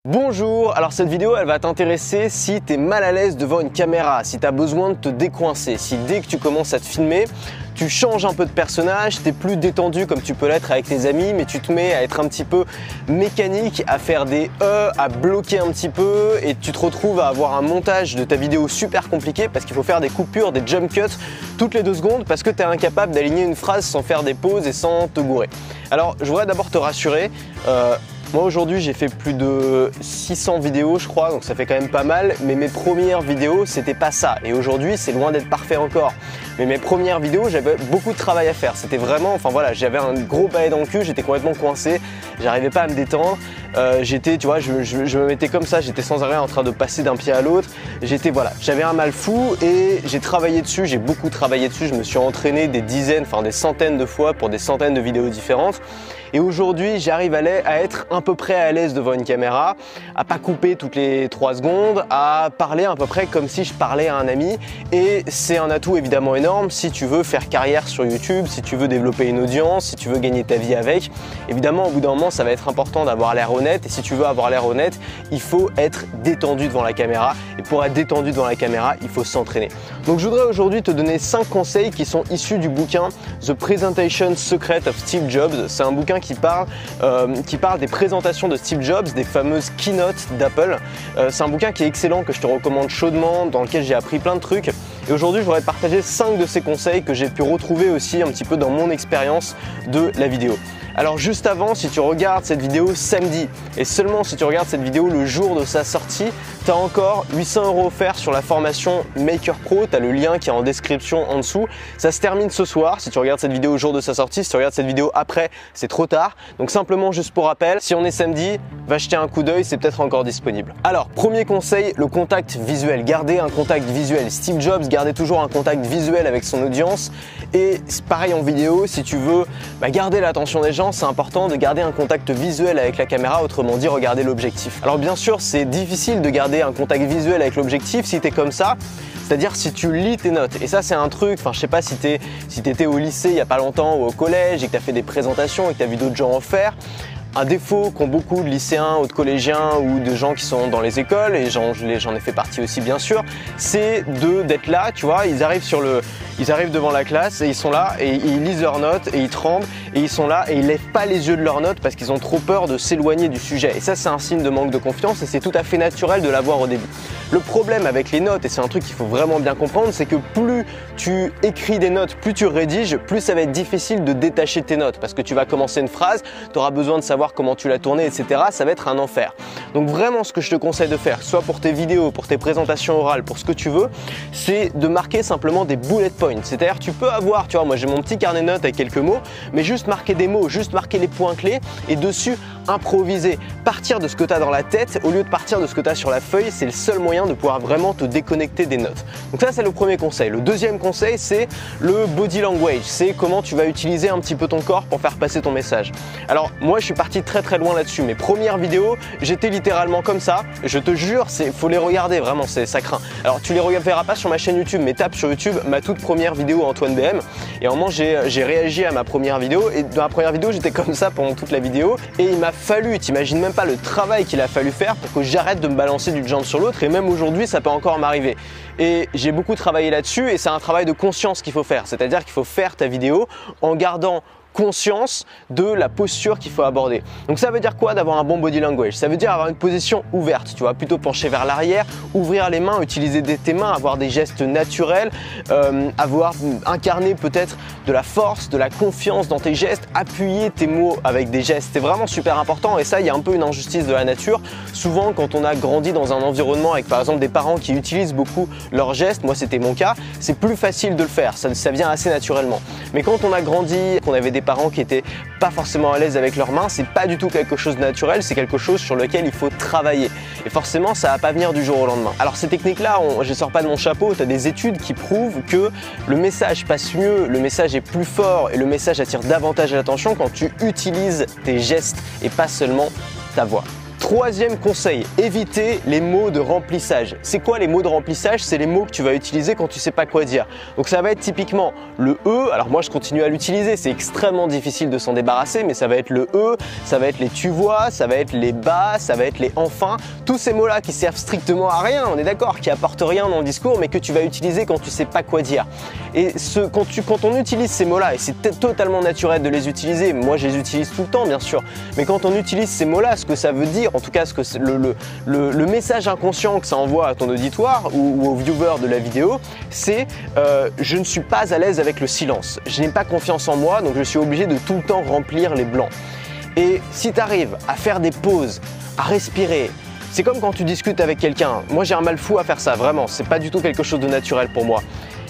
Bonjour, alors cette vidéo elle va t'intéresser si tu es mal à l'aise devant une caméra, si tu as besoin de te décoincer, si dès que tu commences à te filmer, tu changes un peu de personnage, tu es plus détendu comme tu peux l'être avec tes amis, mais tu te mets à être un petit peu mécanique, à faire des à bloquer un petit peu et tu te retrouves à avoir un montage de ta vidéo super compliqué parce qu'il faut faire des coupures, des jump cuts toutes les 2 secondes parce que tu es incapable d'aligner une phrase sans faire des pauses et sans te gourer. Alors je voudrais d'abord te rassurer. Moi aujourd'hui j'ai fait plus de 600 vidéos je crois, donc ça fait quand même pas mal, mais mes premières vidéos c'était pas ça et aujourd'hui c'est loin d'être parfait encore. Mais mes premières vidéos j'avais beaucoup de travail à faire, c'était vraiment, enfin voilà, j'avais un gros balai dans le cul, j'étais complètement coincé, j'arrivais pas à me détendre, j'étais, tu vois, je me mettais comme ça, j'étais sans arrêt en train de passer d'un pied à l'autre, j'avais un mal fou et j'ai travaillé dessus, j'ai beaucoup travaillé dessus, je me suis entraîné des dizaines, enfin des centaines de fois pour des centaines de vidéos différentes. Et aujourd'hui, j'arrive à être à peu près à l'aise devant une caméra, à pas couper toutes les 3 secondes, à parler à peu près comme si je parlais à un ami. Et c'est un atout évidemment énorme si tu veux faire carrière sur YouTube, si tu veux développer une audience, si tu veux gagner ta vie avec. Évidemment, au bout d'un moment, ça va être important d'avoir l'air honnête. Et si tu veux avoir l'air honnête, il faut être détendu devant la caméra. Et pour être détendu devant la caméra, il faut s'entraîner. Donc je voudrais aujourd'hui te donner 5 conseils qui sont issus du bouquin The Presentation Secret of Steve Jobs. C'est un bouquin qui parle des présentations de Steve Jobs, des fameuses keynotes d'Apple. C'est un bouquin qui est excellent, que je te recommande chaudement, dans lequel j'ai appris plein de trucs. Et aujourd'hui, je voudrais te partager 5 de ces conseils que j'ai pu retrouver aussi un petit peu dans mon expérience de la vidéo. Alors juste avant, si tu regardes cette vidéo samedi et seulement si tu regardes cette vidéo le jour de sa sortie, tu as encore 800 € offerts sur la formation Maker Pro, tu as le lien qui est en description en dessous. Ça se termine ce soir si tu regardes cette vidéo au jour de sa sortie, si tu regardes cette vidéo après, c'est trop tard. Donc simplement juste pour rappel, si on est samedi, va jeter un coup d'œil, c'est peut-être encore disponible. Alors premier conseil, le contact visuel. Gardez un contact visuel. Steve Jobs gardait toujours un contact visuel avec son audience et pareil en vidéo, si tu veux garder l'attention des gens, c'est important de garder un contact visuel avec la caméra, autrement dit regarder l'objectif. Alors bien sûr c'est difficile de garder un contact visuel avec l'objectif si tu es comme ça, c'est-à-dire si tu lis tes notes. Et ça c'est un truc, enfin je sais pas si tu étais au lycée il y a pas longtemps ou au collège et que tu as fait des présentations et que tu as vu d'autres gens en faire. Un défaut qu'ont beaucoup de lycéens ou de collégiens ou de gens qui sont dans les écoles, et j'en ai fait partie aussi bien sûr, c'est d'être là, tu vois, ils arrivent devant la classe et ils sont là et ils lisent leurs notes et ils tremblent et ils sont là et ils lèvent pas les yeux de leurs notes parce qu'ils ont trop peur de s'éloigner du sujet. Et ça c'est un signe de manque de confiance et c'est tout à fait naturel de l'avoir au début. Le problème avec les notes, et c'est un truc qu'il faut vraiment bien comprendre, c'est que plus tu écris des notes, plus tu rédiges, plus ça va être difficile de détacher tes notes parce que tu vas commencer une phrase, tu auras besoin de savoir comment tu l'as tournée, etc. Ça va être un enfer. Donc vraiment ce que je te conseille de faire, soit pour tes vidéos, pour tes présentations orales, pour ce que tu veux, c'est de marquer simplement des bullet points. C'est-à-dire tu peux avoir, tu vois, moi j'ai mon petit carnet de notes avec quelques mots, mais juste marquer des mots, juste marquer les points clés et dessus improviser. Partir de ce que tu as dans la tête au lieu de partir de ce que tu as sur la feuille, c'est le seul moyen de pouvoir vraiment te déconnecter des notes. Donc ça c'est le premier conseil. Le deuxième conseil c'est le body language, c'est comment tu vas utiliser un petit peu ton corps pour faire passer ton message. Alors moi je suis parti très loin là-dessus. Mes premières vidéos, j'étais littéralement comme ça. Je te jure, faut les regarder vraiment, ça craint. Alors tu les verras pas sur ma chaîne YouTube, mais tape sur YouTube ma toute première vidéo Antoine BM. Et à un moment j'ai réagi à ma première vidéo et dans ma première vidéo j'étais comme ça pendant toute la vidéo et il m'a fallu, t'imagines même pas le travail qu'il a fallu faire pour que j'arrête de me balancer d'une jambe sur l'autre et même aujourd'hui ça peut encore m'arriver. Et j'ai beaucoup travaillé là-dessus et c'est un travail de conscience qu'il faut faire, c'est-à-dire qu'il faut faire ta vidéo en gardant conscience de la posture qu'il faut aborder. Donc ça veut dire quoi d'avoir un bon body language? Ça veut dire avoir une position ouverte, tu vois, plutôt pencher vers l'arrière, ouvrir les mains, utiliser tes mains, avoir des gestes naturels, incarner peut-être de la force, de la confiance dans tes gestes, appuyer tes mots avec des gestes. C'est vraiment super important et ça, il y a un peu une injustice de la nature. Souvent, quand on a grandi dans un environnement avec par exemple des parents qui utilisent beaucoup leurs gestes, moi c'était mon cas, c'est plus facile de le faire, ça vient assez naturellement. Mais quand on a grandi, qu'on avait des parents qui étaient pas forcément à l'aise avec leurs mains, c'est pas du tout quelque chose de naturel, c'est quelque chose sur lequel il faut travailler. Et forcément, ça va pas venir du jour au lendemain. Alors ces techniques-là, je sors pas de mon chapeau, tu as des études qui prouvent que le message passe mieux, le message est plus fort et le message attire davantage l'attention quand tu utilises tes gestes et pas seulement ta voix. Troisième conseil, éviter les mots de remplissage. C'est quoi les mots de remplissage? C'est les mots que tu vas utiliser quand tu sais pas quoi dire. Donc ça va être typiquement le E, alors moi je continue à l'utiliser, c'est extrêmement difficile de s'en débarrasser, mais ça va être le E, ça va être les tu vois, ça va être les bah, ça va être les enfin. Tous ces mots-là qui servent strictement à rien, on est d'accord, qui apportent rien dans le discours, mais que tu vas utiliser quand tu sais pas quoi dire. Et quand on utilise ces mots-là, et c'est totalement naturel de les utiliser, moi je les utilise tout le temps bien sûr, mais quand on utilise ces mots-là, ce que ça veut dire, en tout cas le message inconscient que ça envoie à ton auditoire ou au viewer de la vidéo, c'est je ne suis pas à l'aise avec le silence, je n'ai pas confiance en moi, donc je suis obligé de tout le temps remplir les blancs. Et si tu arrives à faire des pauses, à respirer, c'est comme quand tu discutes avec quelqu'un. Moi j'ai un mal fou à faire ça, vraiment, c'est pas du tout quelque chose de naturel pour moi.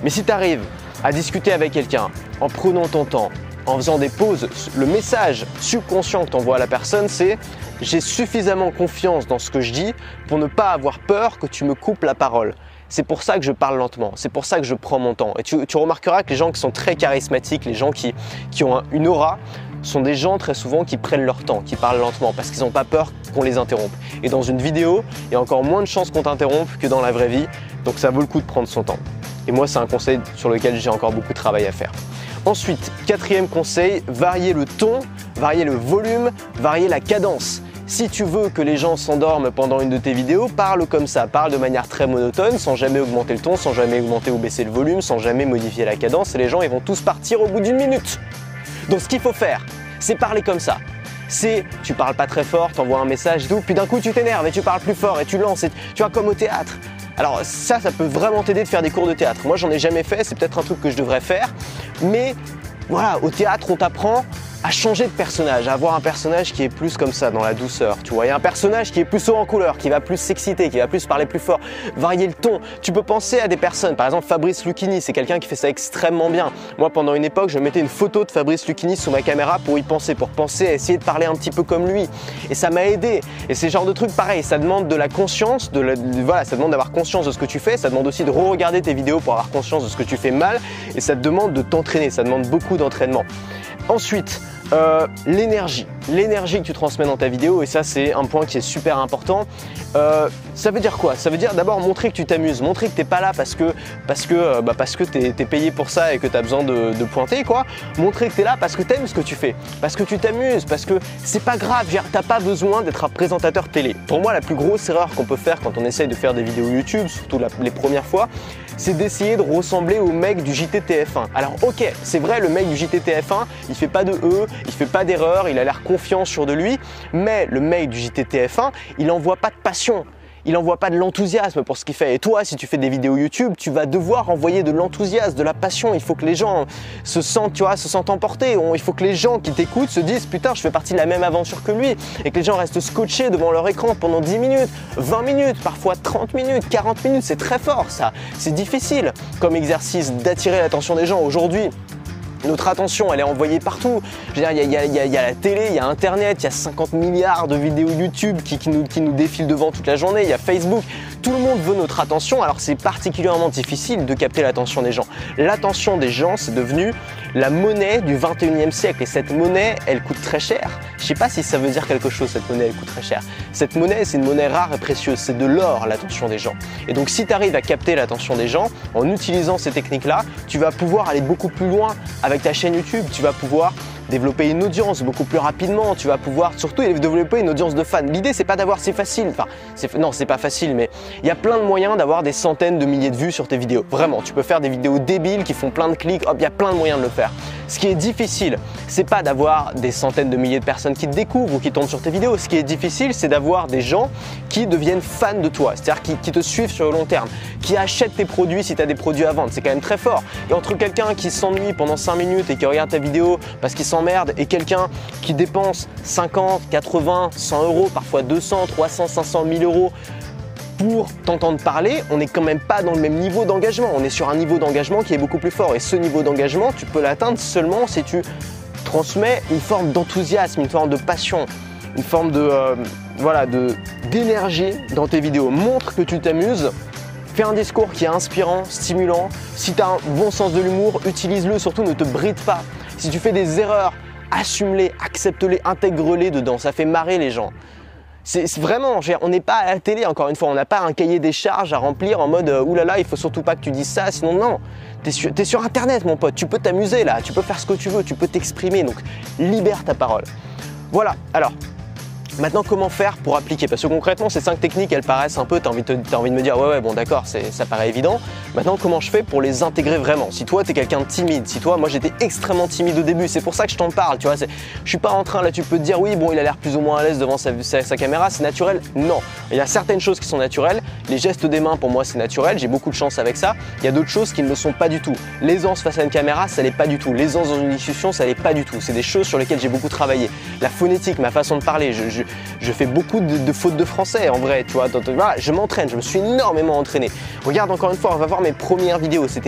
Mais si tu arrives à discuter avec quelqu'un en prenant ton temps, en faisant des pauses, le message subconscient que tu envoies à la personne, c'est « j'ai suffisamment confiance dans ce que je dis pour ne pas avoir peur que tu me coupes la parole ». C'est pour ça que je parle lentement, c'est pour ça que je prends mon temps. Et tu remarqueras que les gens qui sont très charismatiques, les gens qui ont une aura, sont des gens très souvent qui prennent leur temps, qui parlent lentement parce qu'ils n'ont pas peur qu'on les interrompe. Et dans une vidéo, il y a encore moins de chances qu'on t'interrompe que dans la vraie vie, donc ça vaut le coup de prendre son temps. Et moi, c'est un conseil sur lequel j'ai encore beaucoup de travail à faire. Ensuite, quatrième conseil, varier le ton, varier le volume, varier la cadence. Si tu veux que les gens s'endorment pendant une de tes vidéos, parle comme ça, parle de manière très monotone, sans jamais augmenter le ton, sans jamais augmenter ou baisser le volume, sans jamais modifier la cadence, et les gens ils vont tous partir au bout d'une minute. Donc ce qu'il faut faire, c'est parler comme ça. C'est, tu parles pas très fort, t'envoies un message, tout, puis d'un coup tu t'énerves et tu parles plus fort et tu lances, et, tu vois, comme au théâtre. Alors ça peut vraiment t'aider de faire des cours de théâtre. Moi j'en ai jamais fait, c'est peut-être un truc que je devrais faire, mais voilà, au théâtre on t'apprend à changer de personnage, à avoir un personnage qui est plus comme ça, dans la douceur, tu vois. Il y a un personnage qui est plus haut en couleur, qui va plus s'exciter, qui va plus parler plus fort, varier le ton. Tu peux penser à des personnes, par exemple Fabrice Lucchini, c'est quelqu'un qui fait ça extrêmement bien. Moi, pendant une époque, je mettais une photo de Fabrice Lucchini sous ma caméra pour penser à essayer de parler un petit peu comme lui. Et ça m'a aidé. Et c'est le genre de truc pareil, ça demande de la conscience, voilà, ça demande d'avoir conscience de ce que tu fais, ça demande aussi de re-regarder tes vidéos pour avoir conscience de ce que tu fais mal, et ça te demande de t'entraîner, ça demande beaucoup d'entraînement. Ensuite, l'énergie que tu transmets dans ta vidéo, et ça c'est un point qui est super important. Ça veut dire quoi? Ça veut dire d'abord montrer que tu t'amuses, montrer que tu n'es pas là parce que tu es payé pour ça et que tu as besoin de pointer, quoi. Montrer que tu es là parce que tu aimes ce que tu fais, parce que tu t'amuses, parce que c'est pas grave, tu n'as pas besoin d'être un présentateur télé. Pour moi, la plus grosse erreur qu'on peut faire quand on essaye de faire des vidéos YouTube, surtout les premières fois, c'est d'essayer de ressembler au mec du JT-TF1. Alors ok, c'est vrai, le mec du JT-TF1, il fait pas de E, il fait pas d'erreur, il a l'air confiant sur de lui, mais le mec du JT-TF1, il envoie pas de passion. Il n'envoie pas de l'enthousiasme pour ce qu'il fait. Et toi, si tu fais des vidéos YouTube, tu vas devoir envoyer de l'enthousiasme, de la passion. Il faut que les gens se sentent emportés. Il faut que les gens qui t'écoutent se disent « Putain, je fais partie de la même aventure que lui ». Et que les gens restent scotchés devant leur écran pendant 10 minutes, 20 minutes, parfois 30 minutes, 40 minutes. C'est très fort, ça. C'est difficile comme exercice d'attirer l'attention des gens. Aujourd'hui, notre attention, elle est envoyée partout. Je veux dire, il y a la télé, il y a Internet, il y a 50 milliards de vidéos YouTube qui nous défilent devant toute la journée, il y a Facebook. Tout le monde veut notre attention, alors c'est particulièrement difficile de capter l'attention des gens. L'attention des gens, c'est devenu la monnaie du 21e siècle. Et cette monnaie, elle coûte très cher. Je ne sais pas si ça veut dire quelque chose, cette monnaie, elle coûte très cher. Cette monnaie, c'est une monnaie rare et précieuse. C'est de l'or, l'attention des gens. Et donc, si tu arrives à capter l'attention des gens, en utilisant ces techniques-là, tu vas pouvoir aller beaucoup plus loin avec ta chaîne YouTube. Tu vas pouvoir développer une audience beaucoup plus rapidement, tu vas pouvoir surtout développer une audience de fans. L'idée, c'est pas d'avoir, c'est facile, non, c'est pas facile, mais il y a plein de moyens d'avoir des centaines de milliers de vues sur tes vidéos. Vraiment, tu peux faire des vidéos débiles qui font plein de clics, hop, il y a plein de moyens de le faire. Ce qui est difficile, c'est pas d'avoir des centaines de milliers de personnes qui te découvrent ou qui tombent sur tes vidéos. Ce qui est difficile, c'est d'avoir des gens qui deviennent fans de toi, c'est-à-dire qui te suivent sur le long terme, qui achètent tes produits si tu as des produits à vendre. C'est quand même très fort. Et entre quelqu'un qui s'ennuie pendant 5 minutes et qui regarde ta vidéo parce qu'il s'emmerde et quelqu'un qui dépense 50, 80, 100 euros, parfois 200, 300, 500, 1000 euros pour t'entendre parler, on n'est quand même pas dans le même niveau d'engagement. On est sur un niveau d'engagement qui est beaucoup plus fort. Et ce niveau d'engagement, tu peux l'atteindre seulement si tu transmets une forme d'enthousiasme, une forme de passion, une forme d'énergie dans tes vidéos. Montre que tu t'amuses. Fais un discours qui est inspirant, stimulant. Si tu as un bon sens de l'humour, utilise-le. Surtout, ne te bride pas. Si tu fais des erreurs, assume-les, accepte-les, intègre-les dedans. Ça fait marrer les gens. C'est vraiment, on n'est pas à la télé encore une fois, on n'a pas un cahier des charges à remplir en mode oulala, il faut surtout pas que tu dises ça, sinon non. T'es sur internet mon pote, tu peux t'amuser là, tu peux faire ce que tu veux, tu peux t'exprimer, donc libère ta parole. Voilà, alors maintenant comment faire pour appliquer? Parce que concrètement ces 5 techniques elles paraissent un peu, t'as envie de me dire ouais bon d'accord, ça paraît évident. Maintenant comment je fais pour les intégrer vraiment? Si toi t'es quelqu'un de timide, si toi, moi j'étais extrêmement timide au début, c'est pour ça que je t'en parle, tu vois, je suis pas en train là, tu peux te dire oui bon il a l'air plus ou moins à l'aise devant sa caméra, c'est naturel. Non, il y a certaines choses qui sont naturelles, les gestes des mains pour moi c'est naturel, j'ai beaucoup de chance avec ça. Il y a d'autres choses qui ne le sont pas du tout. L'aisance face à une caméra ça l'est pas du tout, l'aisance dans une discussion ça l'est pas du tout, c'est des choses sur lesquelles j'ai beaucoup travaillé. La phonétique, ma façon de parler, je fais beaucoup de fautes de français en vrai, tu vois. Voilà, je m'entraîne, je me suis énormément entraîné. Regarde encore une fois, on va voir mes premières vidéos, ça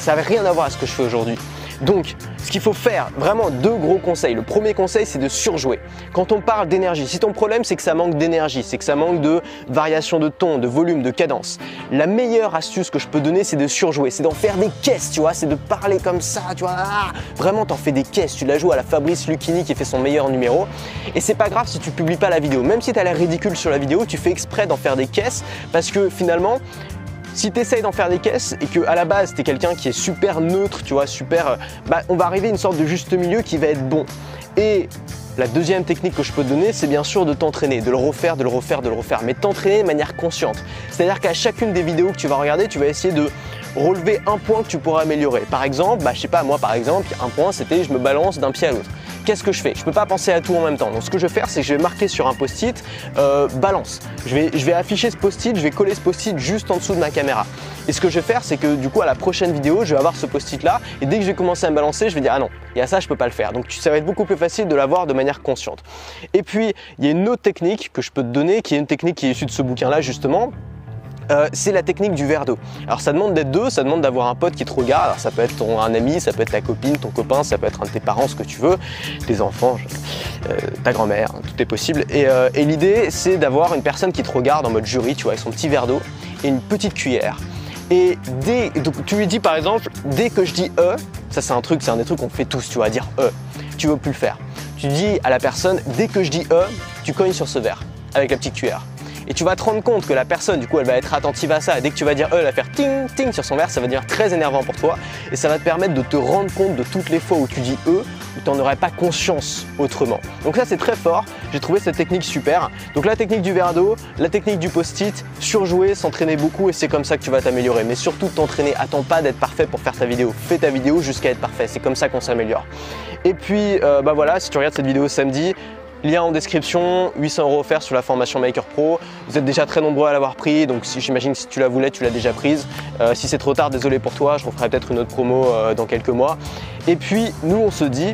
n'avait rien à voir à ce que je fais aujourd'hui. Donc, ce qu'il faut faire, vraiment 2 gros conseils. Le premier conseil, c'est de surjouer. Quand on parle d'énergie, si ton problème, c'est que ça manque d'énergie, c'est que ça manque de variation de ton, de volume, de cadence, la meilleure astuce que je peux donner, c'est de surjouer, c'est d'en faire des caisses, tu vois, c'est de parler comme ça, tu vois, vraiment t'en fais des caisses, tu la joues à la Fabrice Lucchini qui fait son meilleur numéro. Et c'est pas grave si tu publies pas la vidéo, même si tu as l'air ridicule sur la vidéo, tu fais exprès d'en faire des caisses parce que finalement, si tu essayes d'en faire des caisses et qu'à la base tu es quelqu'un qui est super neutre, tu vois, super, on va arriver à une sorte de juste milieu qui va être bon. Et la deuxième technique que je peux te donner, c'est bien sûr de t'entraîner, de le refaire, mais t'entraîner de manière consciente. C'est-à-dire qu'à chacune des vidéos que tu vas regarder, tu vas essayer de relever un point que tu pourras améliorer. Par exemple, je sais pas, moi par exemple, un point c'était je me balance d'un pied à l'autre. Qu'est-ce que je fais? Je peux pas penser à tout en même temps. Donc ce que je vais faire, c'est que je vais marquer sur un post-it balance. Je vais afficher ce post-it, je vais coller ce post-it juste en dessous de ma caméra. Et ce que je vais faire, c'est que du coup à la prochaine vidéo, je vais avoir ce post-it là et dès que je vais commencer à me balancer, je vais dire ah non, il y a ça, je peux pas le faire. Donc ça va être beaucoup plus facile de l'avoir de manière consciente. Et puis il y a une autre technique que je peux te donner, qui est une technique qui est issue de ce bouquin-là justement. C'est la technique du verre d'eau. Alors ça demande d'être 2, ça demande d'avoir un pote qui te regarde. Alors ça peut être un ami, ça peut être ta copine, ton copain, ça peut être un de tes parents, ce que tu veux, tes enfants, ta grand-mère, tout est possible. Et l'idée c'est d'avoir une personne qui te regarde en mode jury, tu vois, avec son petit verre d'eau et une petite cuillère. Et donc tu lui dis par exemple, dès que je dis ça c'est un des trucs qu'on fait tous, tu vas dire tu veux plus le faire. Tu dis à la personne, dès que je dis tu cognes sur ce verre avec la petite cuillère. Et tu vas te rendre compte que la personne, du coup, elle va être attentive à ça. Et dès que tu vas dire elle va faire ting ting sur son verre, ça va devenir très énervant pour toi. Et ça va te permettre de te rendre compte de toutes les fois où tu dis où tu n'en aurais pas conscience autrement. Donc ça, c'est très fort. J'ai trouvé cette technique super. Donc la technique du verre d'eau, la technique du post-it, surjouer, s'entraîner beaucoup et c'est comme ça que tu vas t'améliorer. Mais surtout t'entraîner. Attends pas d'être parfait pour faire ta vidéo. Fais ta vidéo jusqu'à être parfait. C'est comme ça qu'on s'améliore. Et puis, voilà, si tu regardes cette vidéo samedi, lien en description, 800 € offerts sur la formation Maker Pro. Vous êtes déjà très nombreux à l'avoir pris, donc j'imagine que si tu la voulais, tu l'as déjà prise. Si c'est trop tard, désolé pour toi, je referai peut-être une autre promo dans quelques mois. Et puis, nous, on se dit,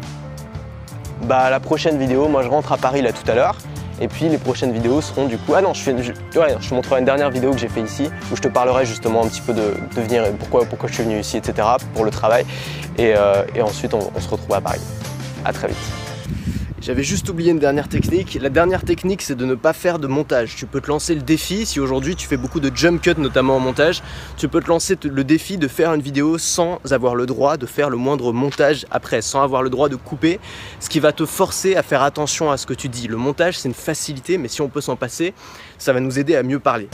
la prochaine vidéo, moi je rentre à Paris là tout à l'heure. Et puis les prochaines vidéos seront du coup… Ah non, je te montrerai une dernière vidéo que j'ai fait ici où je te parlerai justement un petit peu de venir et pourquoi je suis venu ici, etc. pour le travail. Et ensuite, on se retrouve à Paris. À très vite. J'avais juste oublié une dernière technique. La dernière technique, c'est de ne pas faire de montage. Tu peux te lancer le défi, si aujourd'hui tu fais beaucoup de jump cut, notamment en montage, tu peux te lancer le défi de faire une vidéo sans avoir le droit de faire le moindre montage après, sans avoir le droit de couper, ce qui va te forcer à faire attention à ce que tu dis. Le montage, c'est une facilité, mais si on peut s'en passer, ça va nous aider à mieux parler.